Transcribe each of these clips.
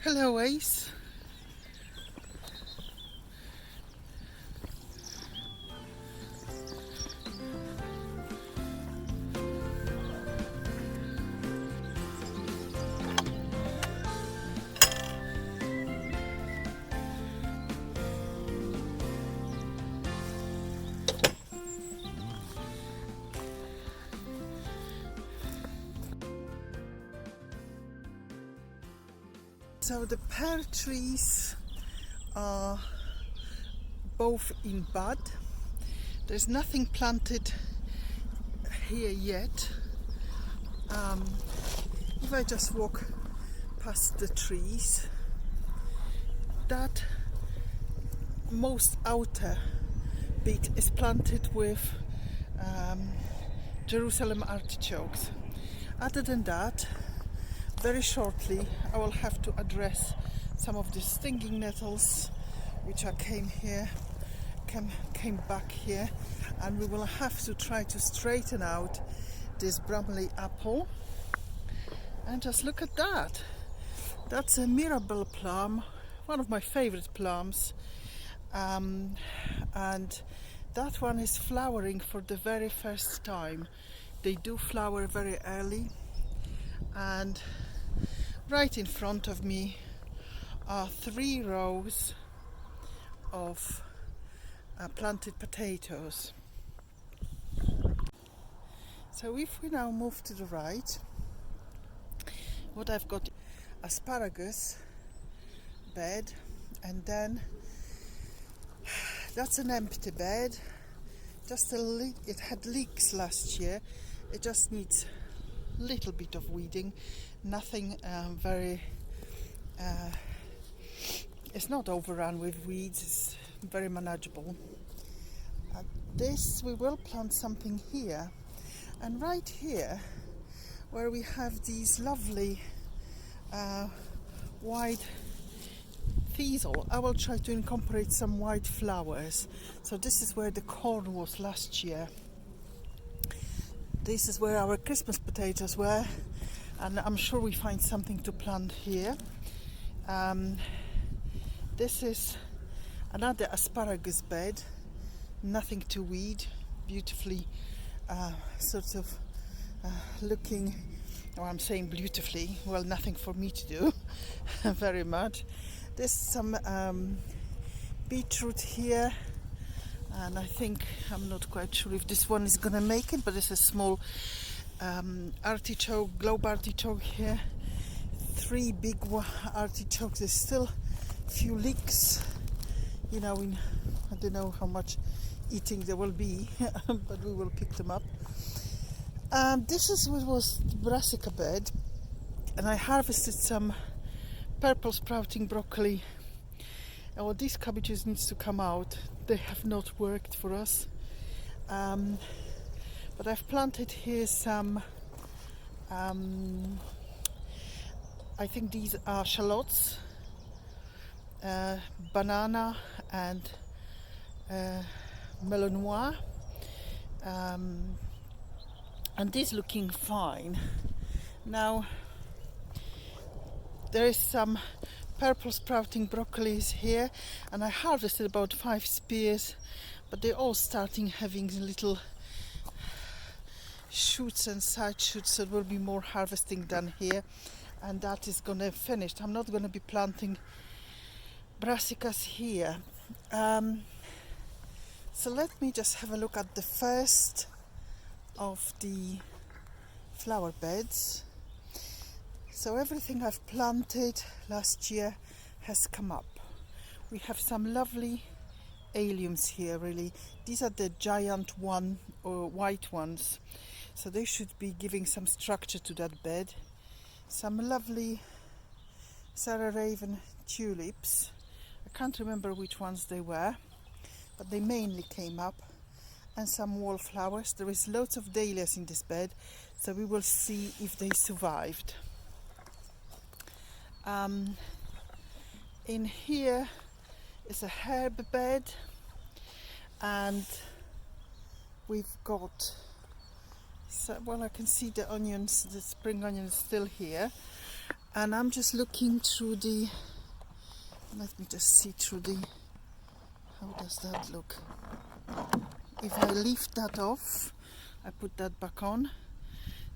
Hello, Ace. So the pear trees are both in bud. There's nothing planted here yet. If I just walk past the trees, that most outer bit is planted with Jerusalem artichokes. Other than that, very shortly I will have to address some of the stinging nettles which came back here, and we will have to try to straighten out this Bramley apple. And just look at that. That's a Mirabelle plum, one of my favorite plums, and that one is flowering for the very first time. They do flower very early, and right in front of me are 3 rows of planted potatoes. So if we now move to the right, what I've got, asparagus bed, and then that's an empty bed. Just it had leeks last year. It just needs a little bit of weeding. Nothing very. It's not overrun with weeds. It's very manageable. This we will plant something here, and right here, where we have these lovely white thistle, I will try to incorporate some white flowers. So this is where the corn was last year. This is where our Christmas potatoes were, and I'm sure we find something to plant here. This is another asparagus bed, nothing to weed, beautifully looking. Well, I'm saying beautifully, well, nothing for me to do very much. There's some beetroot here, and I think, I'm not quite sure if this one is gonna make it, but there's a small artichoke, globe artichoke here. 3 big artichokes. There's still a few leeks, I don't know how much eating there will be, but we will pick them up. This is what was the brassica bed, and I harvested some purple sprouting broccoli. And these cabbages needs to come out. They have not worked for us, but I've planted here some I think these are shallots, banana and melanois, and these looking fine. Now there is some purple sprouting broccolis here, and I harvested about 5 spears, but they're all starting having little shoots and side shoots, so there will be more harvesting done here, and that is gonna finish. I'm not gonna be planting brassicas here. So let me just have a look at the first of the flower beds. So everything I've planted last year has come up. We have some lovely alliums here, really. These are the giant one or white ones, so they should be giving some structure to that bed. Some lovely Sarah Raven tulips. I can't remember which ones they were, but they mainly came up. And some wallflowers. There is lots of dahlias in this bed, so we will see if they survived. In here is a herb bed, and we've got, I can see the onions, the spring onions still here. And I'm just looking through the, let me just see through the, how does that look? If I leave that off, I put that back on,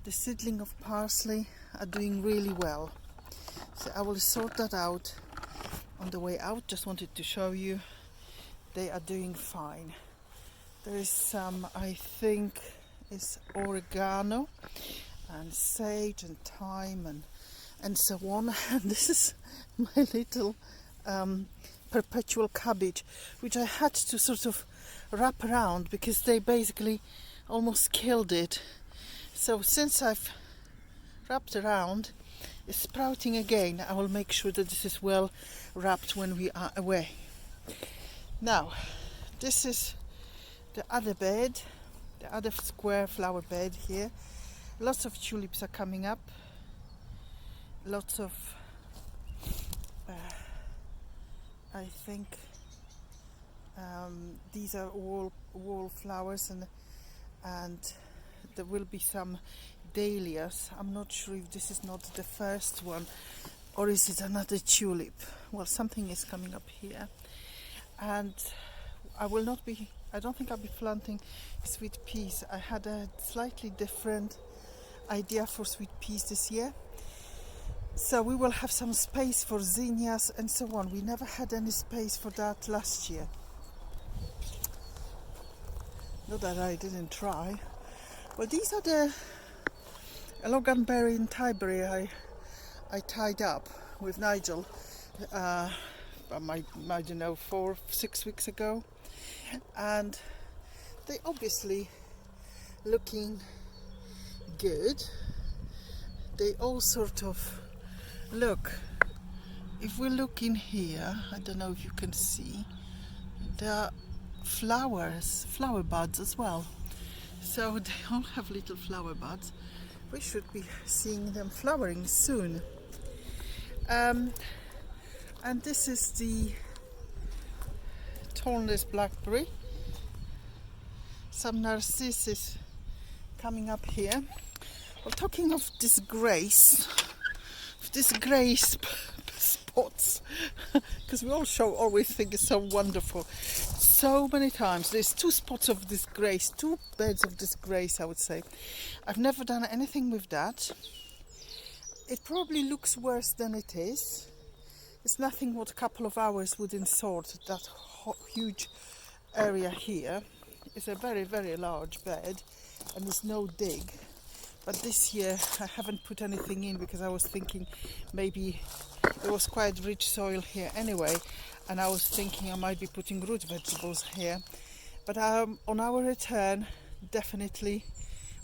the seedling of parsley are doing really well. So I will sort that out on the way out. Just wanted to show you they are doing fine. There is some, I think, is oregano and sage and thyme and so on. And this is my little perpetual cabbage, which I had to sort of wrap around because they basically almost killed it. So since I've wrapped around, it's sprouting again. I will make sure that this is well wrapped when we are away. Now, this is the other bed, the other square flower bed here. Lots of tulips are coming up. Lots of, I think, these are all wallflowers, and there will be some dahlias. I'm not sure if this is not the first one or is it another tulip. Well, something is coming up here, and I don't think I'll be planting sweet peas. I had a slightly different idea for sweet peas this year, so we will have some space for zinnias and so on. We never had any space for that last year. Not that I didn't try. Well, these are the loganberry and tiberry I tied up with Nigel I don't know, 4-6 weeks ago, and they obviously looking good. They all sort of look, if we look in here, I don't know if you can see, there are flower buds as well. So they all have little flower buds. We should be seeing them flowering soon. And this is the thornless blackberry. Some narcissus coming up here. Well, talking of disgrace, spots, because we always think it's so wonderful. So many times there's 2 spots of disgrace, 2 beds of disgrace, I would say. I've never done anything with that. It probably looks worse than it is. It's nothing what a couple of hours wouldn't sort that huge area here. It's a very, very large bed and there's no dig. But this year I haven't put anything in because I was thinking maybe there was quite rich soil here anyway, and I was thinking I might be putting root vegetables here. But on our return, definitely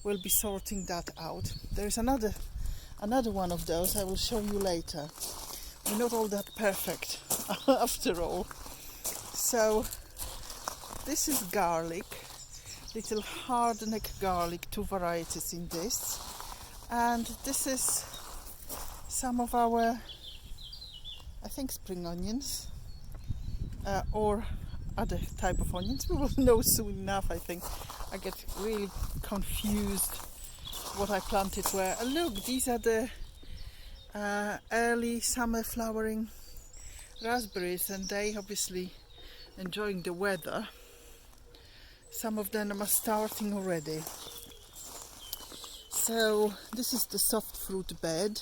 we'll be sorting that out. There's another one of those I will show you later. We're not all that perfect after all. So this is garlic, little hardneck garlic, 2 varieties in this, and this is some of our, I think, spring onions, or other type of onions. We will know soon enough. I think I get really confused what I planted where. And look, these are the early summer flowering raspberries, and they obviously enjoying the weather. Some of them are starting already. So this is the soft fruit bed.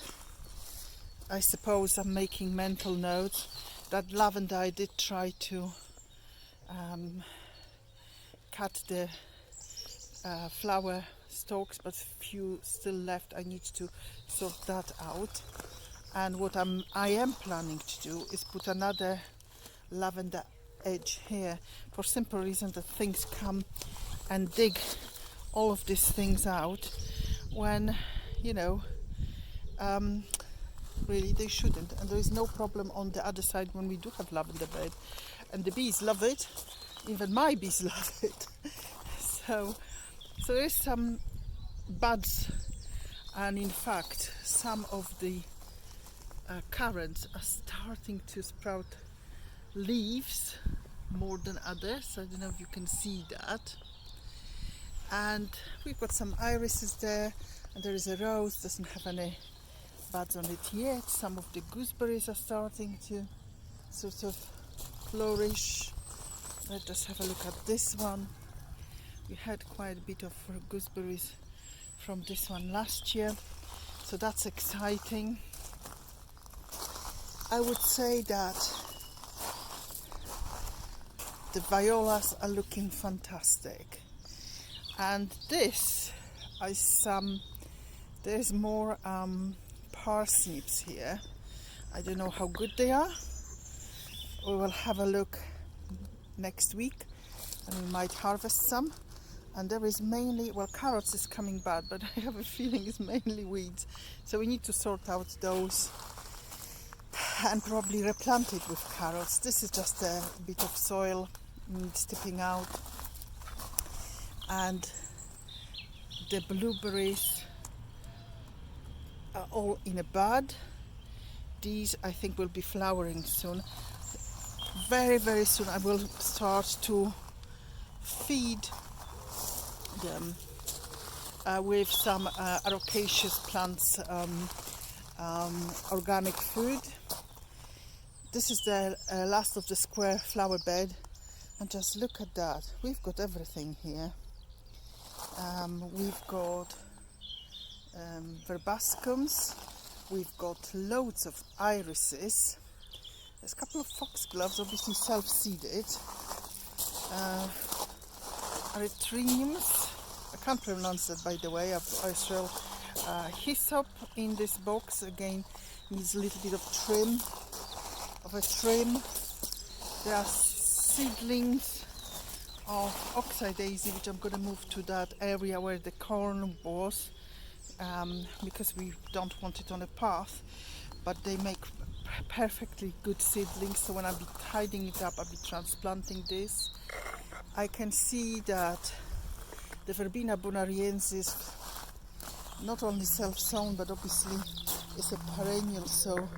I suppose I'm making mental notes. That lavender, I did try to cut the flower stalks, but few still left. I need to sort that out. And what I am planning to do is put another lavender edge here, for simple reason that things come and dig all of these things out when, you know, really they shouldn't. And there is no problem on the other side when we do have lavender bed, and the bees love it. Even my bees love it. So there is some buds, and in fact some of the currants are starting to sprout leaves more than others. I don't know if you can see that. And we've got some irises there, and there is a rose, doesn't have any buds on it yet. Some of the gooseberries are starting to sort of flourish. Let's just have a look at this one. We had quite a bit of gooseberries from this one last year, so that's exciting. I would say that the violas are looking fantastic, and this is there's more parsnips here. I don't know how good they are. We will have a look next week and we might harvest some. And there is mainly, well, carrots is coming bad, but I have a feeling it's mainly weeds, so we need to sort out those and probably replant it with carrots. This is just a bit of soil needs tipping out, and the blueberries are all in a bud. These I think will be flowering soon. Very, very soon I will start to feed them with some arocaceous plants, organic food. This is the last of the square flower bed, and just look at that. We've got everything here. We've got verbascums, we've got loads of irises, there's a couple of foxgloves, obviously self-seeded, erythriniums, I can't pronounce that by the way, Israel. Hyssop in this box, again needs a little bit of trim. There are seedlings of oxeye daisy, which I'm going to move to that area where the corn was, because we don't want it on a path, but they make perfectly good seedlings, so when I'll be tidying it up, I'll be transplanting this. I can see that the Verbena bonariensis, not only self-sown, but obviously it's a perennial, so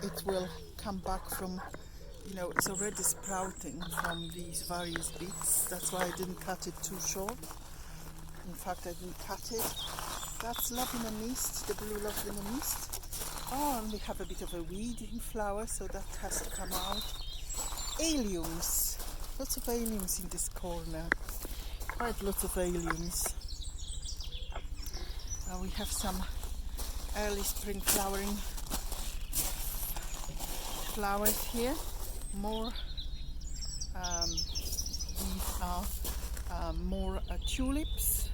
it will come back from, you know, it's already sprouting from these various bits. That's why I didn't cut it too short. In fact, I didn't cut it. That's Lavina mist, the blue Lavina mist. Oh, and we have a bit of a weed in flower, so that has to come out. Alliums. Lots of alliums in this corner. Quite lots of alliums. We have some early spring flowering flowers here. More, these are more tulips.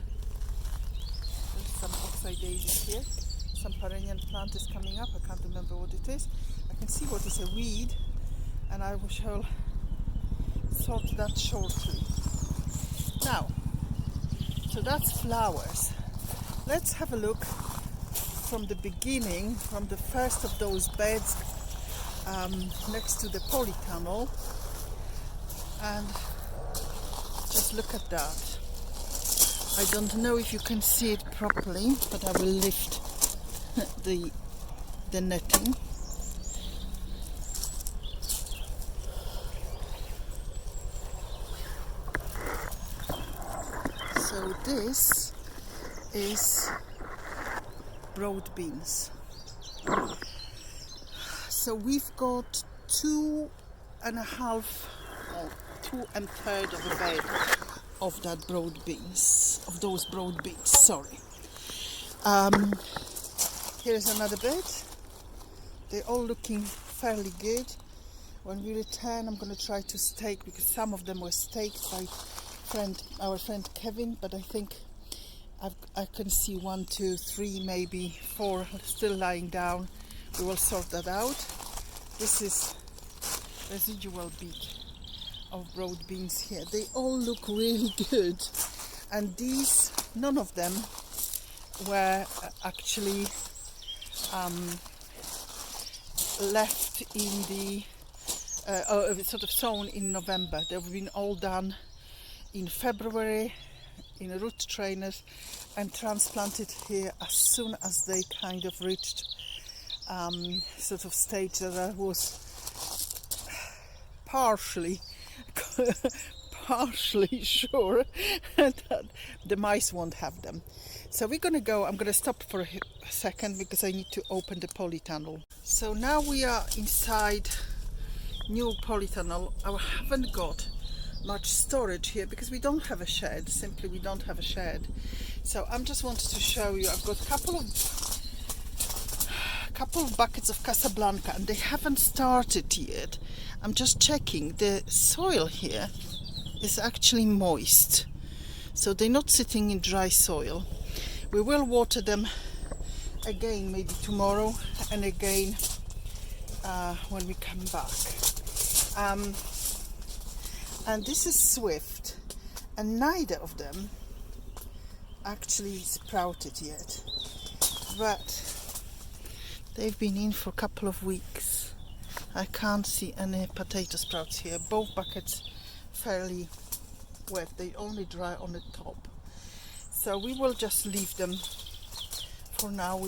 There's some oxeye daisies here. Some perennial plant is coming up. I can't remember what it is. I can see what is a weed, and I shall sort that shortly. Now, so that's flowers. Let's have a look from the beginning, from the first of those beds next to the polytunnel, and just look at that. I don't know if you can see it properly, but I will lift the netting. So this is broad beans. So we've got 2 1/3 of a bed of that broad beans, of those broad beans, sorry. Here's another bed. They're all looking fairly good. When we return, I'm going to try to stake, because some of them were staked by our friend Kevin, but I think I can see 1, 2, 3, maybe 4 still lying down. We will sort that out. This is residual bit of broad beans here. They all look really good, and these, none of them were actually left in the sort of sown in November. They've been all done in February in root trainers and transplanted here as soon as they kind of reached sort of stage that I was partially partially sure that the mice won't have them. So we're gonna go, I'm gonna stop for a second because I need to open the polytunnel. So now we are inside new polytunnel. I haven't got much storage here because we don't have a shed, simply we don't have a shed. So I'm just wanted to show you, I've got a couple of buckets of Casablanca and they haven't started yet. I'm just checking, the soil here is actually moist, so they're not sitting in dry soil. We will water them again maybe tomorrow and again when we come back. And this is Swift, and neither of them actually sprouted yet, but they've been in for a couple of weeks. I can't see any potato sprouts here. Both buckets fairly wet, they only dry on the top. So we will just leave them for now,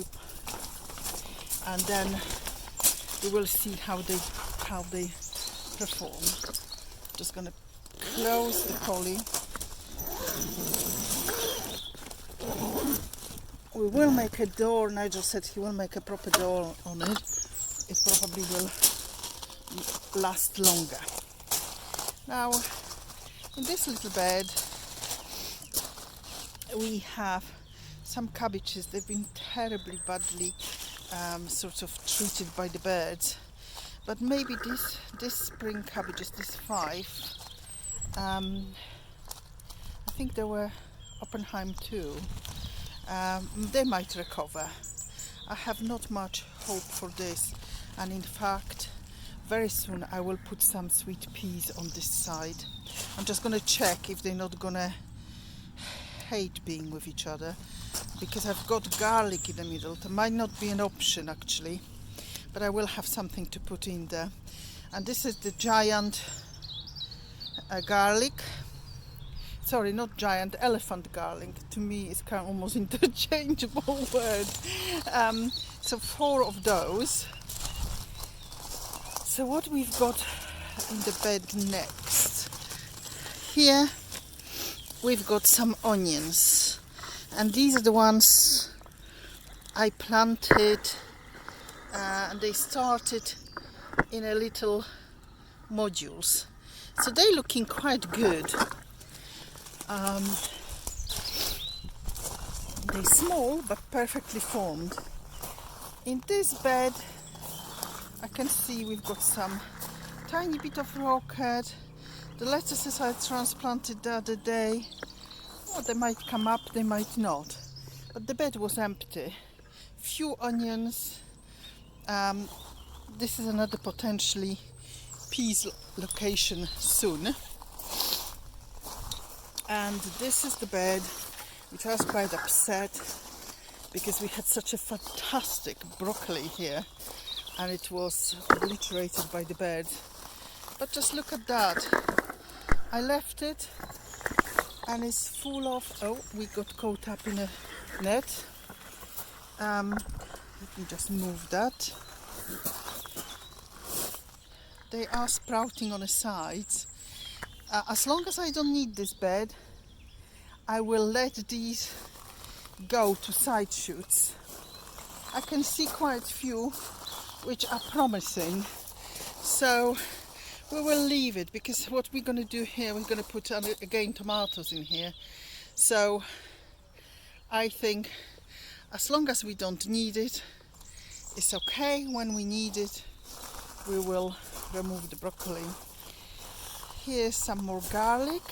and then we will see how they perform. Just gonna close the poly. We will make a door. Nigel said he will make a proper door on it. It probably will last longer. Now, in this little bed, we have some cabbages. They've been terribly badly sort of treated by the birds. But maybe this spring cabbages, these 5, I think there were Oppenheim too. They might recover. I have not much hope for this, and in fact very soon I will put some sweet peas on this side. I'm just gonna check if they're not gonna hate being with each other, because I've got garlic in the middle. That might not be an option actually, but I will have something to put in there. And this is the giant garlic. Sorry, not giant, elephant garlic. To me, it's kind of almost interchangeable word. So 4 of those. So what we've got in the bed next? Here we've got some onions, and these are the ones I planted, and they started in a little modules. So they're looking quite good. They're small but perfectly formed. In this bed I can see we've got some tiny bit of rocket. The lettuces I transplanted the other day, well, they might come up, they might not, but the bed was empty. Few onions. This is another potentially peas location soon. And this is the bed which I was quite upset because we had such a fantastic broccoli here and it was obliterated by the birds. But just look at that. I left it and it's full of, oh, we got caught up in a net. Let me just move that. They are sprouting on the sides. As long as I don't need this bed, I will let these go to side shoots. I can see quite a few which are promising, so we will leave it, because what we're going to do here, we're going to put again tomatoes in here. So I think as long as we don't need it, it's okay. When we need it, we will remove the broccoli. Here's some more garlic,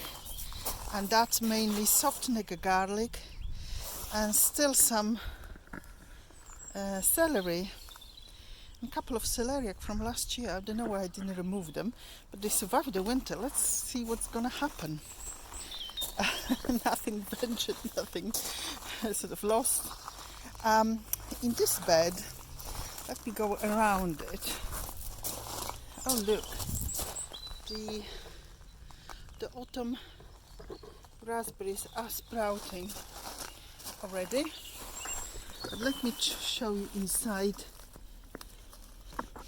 and that's mainly soft nigger garlic, and still some celery, a couple of celeriac from last year. I don't know why I didn't remove them, but they survived the winter. Let's see what's gonna happen. Nothing ventured, nothing sort of lost. In this bed, let me go around it. Oh look, the autumn raspberries are sprouting already. But let me show you inside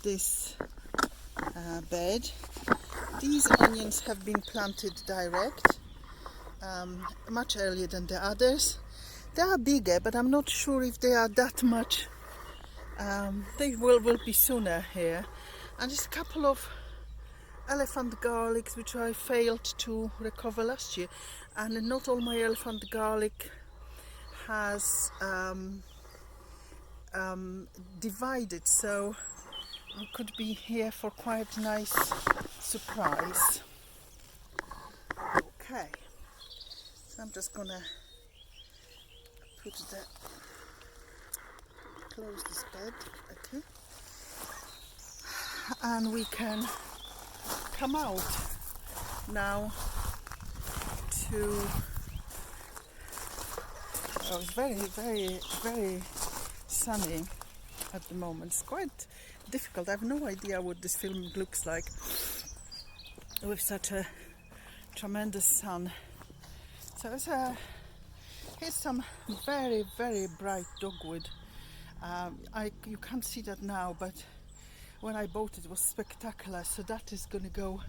this bed. These onions have been planted direct, much earlier than the others. They are bigger, but I'm not sure if they are that much. They will be sooner here. And just a couple of elephant garlics which I failed to recover last year, and not all my elephant garlic has divided, so we could be here for quite a nice surprise. Okay, so I'm just gonna close this bed, okay, and we can come out now to, oh, it's very sunny at the moment. It's quite difficult. I have no idea what this film looks like with such a tremendous sun. So here's some very bright dogwood. You can't see that now, but when I bought it was spectacular. So that is going to go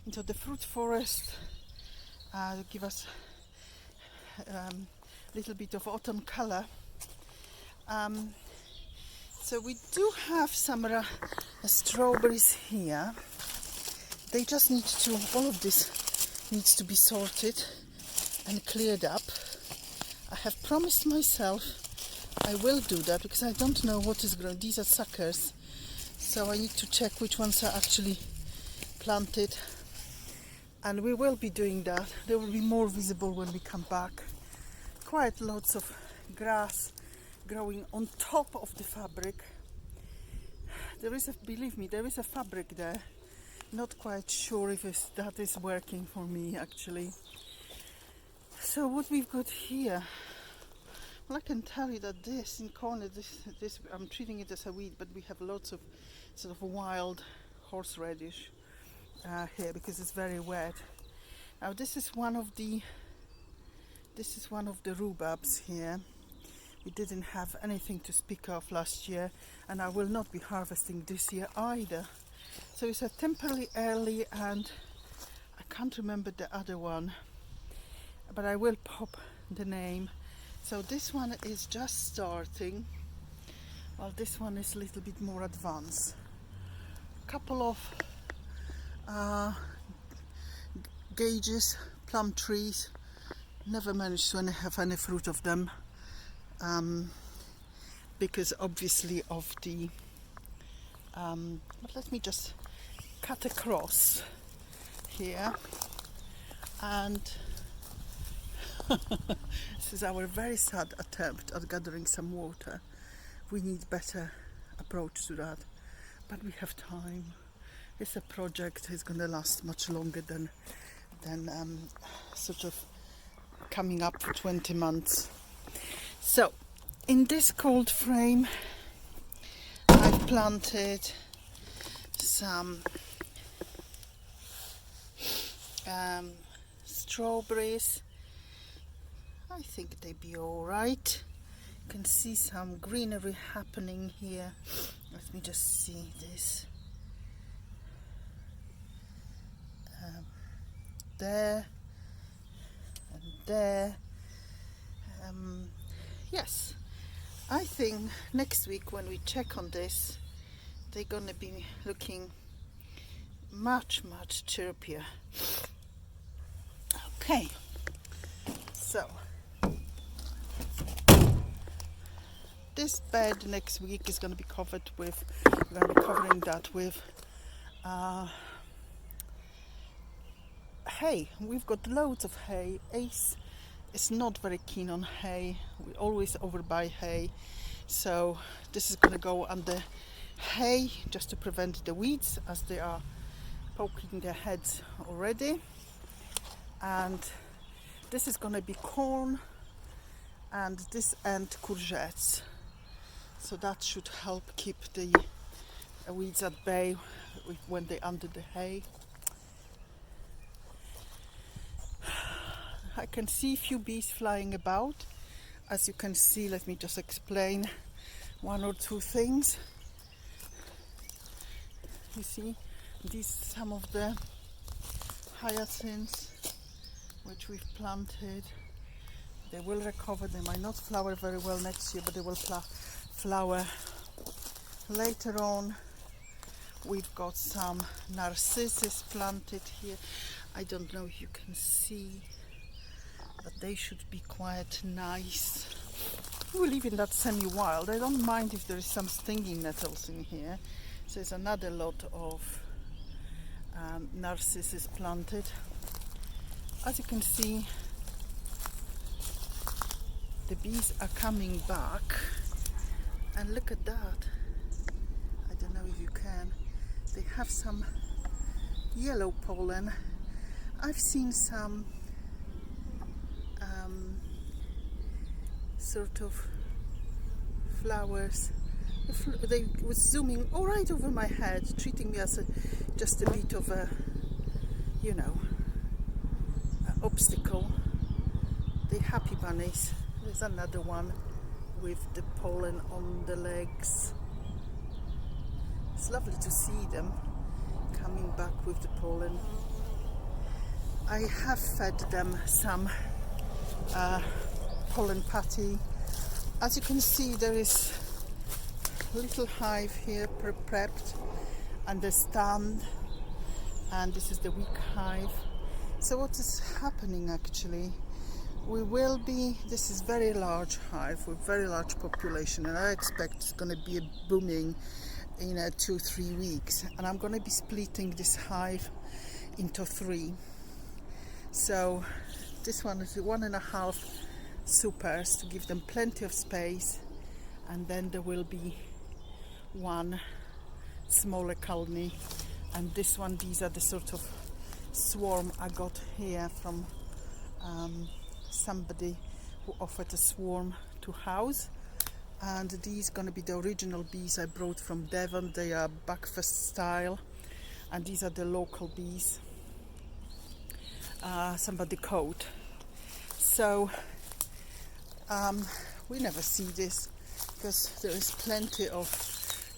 into the fruit forest, give us a little bit of autumn color. So we do have some strawberries here. They just need to, all of this needs to be sorted and cleared up. I have promised myself I will do that because I don't know what is growing. These are suckers, so I need to check which ones are actually planted, and we will be doing that. They will be more visible when we come back. Quite lots of grass growing on top of the fabric. There is believe me, there is a fabric there. Not quite sure if that is working for me actually. So what we've got here, well, I can tell you that this in corner, this I'm treating it as a weed, but we have lots of sort of wild horseradish here because it's very wet. Now this is one of the rhubarbs here. We didn't have anything to speak of last year, and I will not be harvesting this year either. So it's a temporarily early, and I can't remember the other one, but I will pop the name. So this one is just starting, while this one is a little bit more advanced. A couple of gauges, plum trees, never managed to have any fruit of them. Because obviously of the but let me just cut across here, and this is our very sad attempt at gathering some water. We need better approach to that, but we have time. It's a project. It's going to last much longer than sort of coming up for 20 months. So, in this cold frame, I've planted some strawberries. I think they'd be all right. You can see some greenery happening here. Let me just see this. There and there. Yes, I think next week when we check on this, they're going to be looking much chirpier. Okay, so this bed next week is going to be covered with, we're going to be covering that with hay. We've got loads of hay. Ace is not very keen on hay. We always overbuy hay, so this is going to go under hay just to prevent the weeds as they are poking their heads already. And this is going to be corn, and this end courgettes, so that should help keep the weeds at bay when they're under the hay. I can see a few bees flying about. As you can see, let me just explain one or two things. You see, these some of the hyacinths which we've planted. They will recover. They might not flower very well next year, but they will flower later on. We've got some narcissus planted here. I don't know if you can see, but they should be quite nice. We live in that semi-wild. I don't mind if there is some stinging nettles in here. So there's another lot of narcissus planted. As you can see, the bees are coming back, and look at that. I don't know if you can. They have some yellow pollen. I've seen some sort of flowers. They were zooming all right over my head, treating me as just a bit of a, you know, obstacle. The happy bunnies. There's another one with the pollen on the legs. It's lovely to see them coming back with the pollen. I have fed them some pollen patty. As you can see, there is a little hive here prepped, and the stand, and this is the weak hive. So what is happening actually? This is very large hive with very large population, and I expect it's going to be a booming in 2-3 weeks, and I'm going to be splitting this hive into 3. So this one is 1.5 supers to give them plenty of space, and then there will be one smaller colony, and this one, these are the sort of swarm I got here from somebody who offered a swarm to house, and these going to be the original bees I brought from Devon. They are breakfast style, and these are the local bees somebody caught. So we never see this because there is plenty of.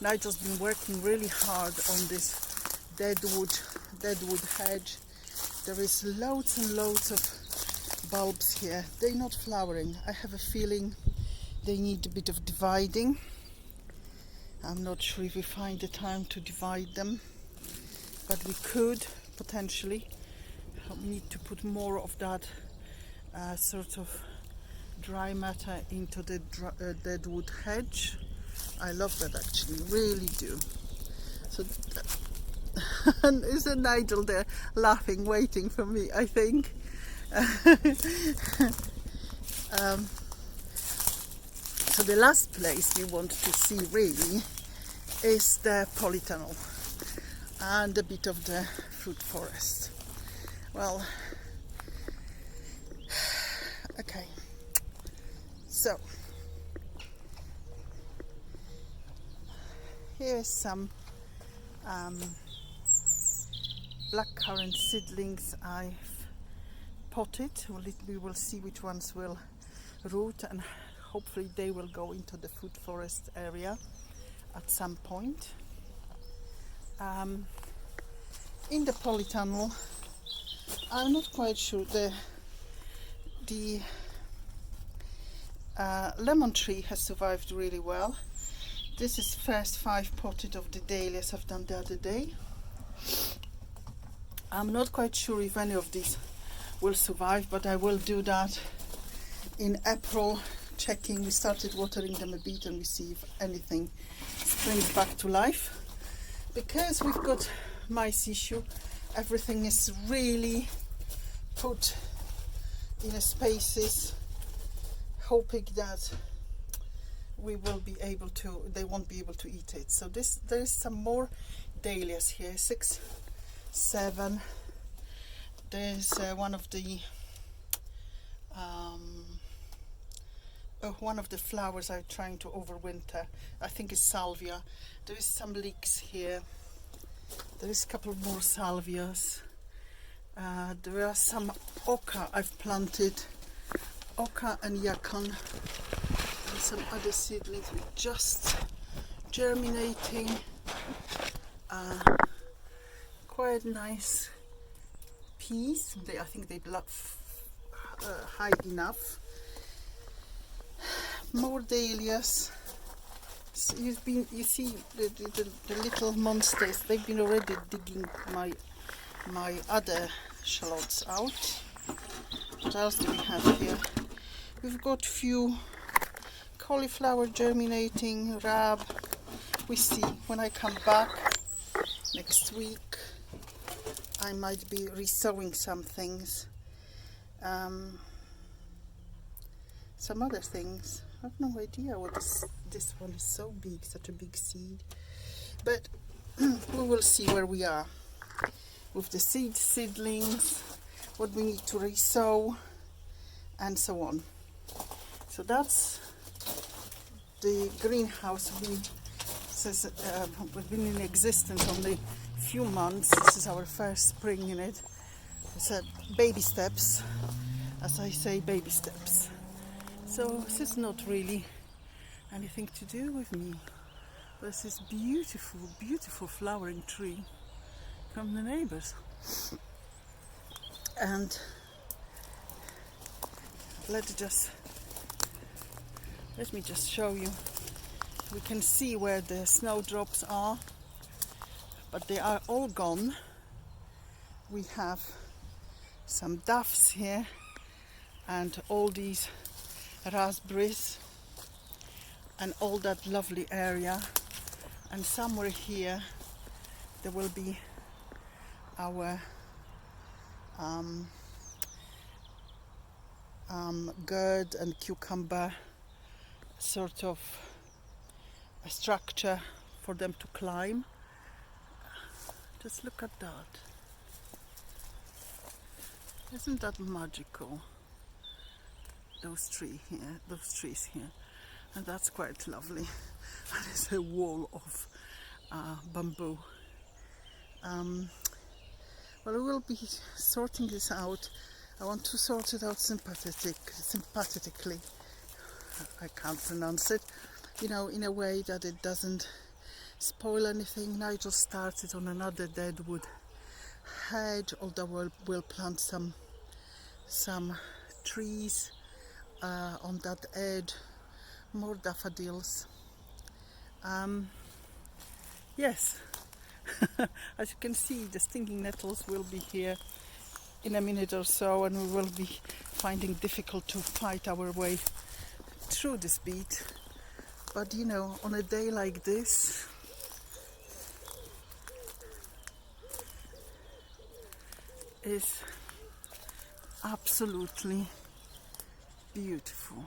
Nigel's been working really hard on this deadwood hedge. There is loads and loads of bulbs here. They're not flowering. I have a feeling they need a bit of dividing. I'm not sure if we find the time to divide them, but we could potentially. We need to put more of that sort of dry matter into the deadwood hedge. I love that actually, really do. So and isn't Nigel there laughing, waiting for me, I think. So the last place we want to see really is the polytunnel and a bit of the fruit forest. Well, okay, so here's some blackcurrant seedlings I've potted. We will see which ones will root, and hopefully they will go into the fruit forest area at some point. In the polytunnel, I'm not quite sure. The lemon tree has survived really well. This is first 5 potted of the dahlias I've done the other day. I'm not quite sure if any of these will survive, but I will do that in April, checking. We started watering them a bit and we see if anything springs back to life. Because we've got mice issue, everything is really put in spaces, hoping that we will be able to, they won't be able to eat it. So there is some more dahlias here, 6, 7. There's one of the flowers I'm trying to overwinter. I think it's salvia. There is some leeks here. There is a couple more salvias. There are some oca I've planted, oca and yacon, and some other seedlings just germinating. Quite nice, peas. I think they high enough. More dahlias. So you see the little monsters. They've been already digging my other shallots out. What else do we have here? We've got few cauliflower germinating, rab. We see when I come back next week, I might be resowing some things, some other things. I have no idea what this one is so big, such a big seed, but we will see where we are with the seedlings, what we need to resow, and so on. So that's the greenhouse. We've been in existence only a few months. This is our first spring in it. It's baby steps, as I say, baby steps. So this is not really anything to do with me. There's this beautiful, beautiful flowering tree from the neighbors. And let me just show you. We can see where the snowdrops are, but they are all gone. We have some duffs here and all these raspberries and all that lovely area, and somewhere here there will be our gourd and cucumber sort of a structure for them to climb. Just look at that. Isn't that magical? Those trees here, and that's quite lovely. And it's a wall of bamboo. Well, we will be sorting this out. I want to sort it out sympathetically. I can't pronounce it. You know, in a way that it doesn't spoil anything. Nigel started on another deadwood hedge, although we'll plant some trees on that edge, more daffodils. Yes, as you can see, the stinging nettles will be here in a minute or so, and we will be finding difficult to fight our way through this beat. But you know, on a day like this, is absolutely beautiful.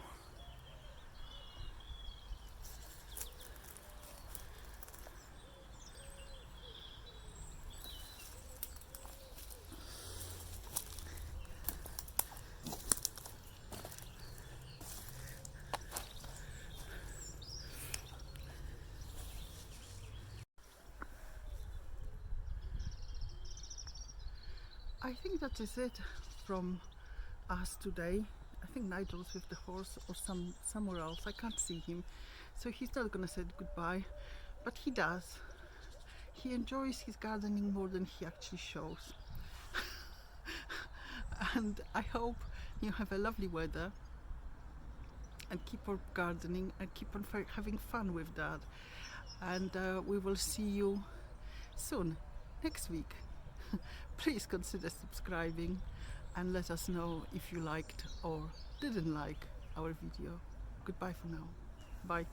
I think that is it from us today. I think Nigel's with the horse or somewhere else. I can't see him, so he's not gonna say goodbye, but he does. He enjoys his gardening more than he actually shows. And I hope you have a lovely weather and keep on gardening and keep on having fun with that. And we will see you soon, next week. Please consider subscribing and let us know if you liked or didn't like our video. Goodbye for now. Bye.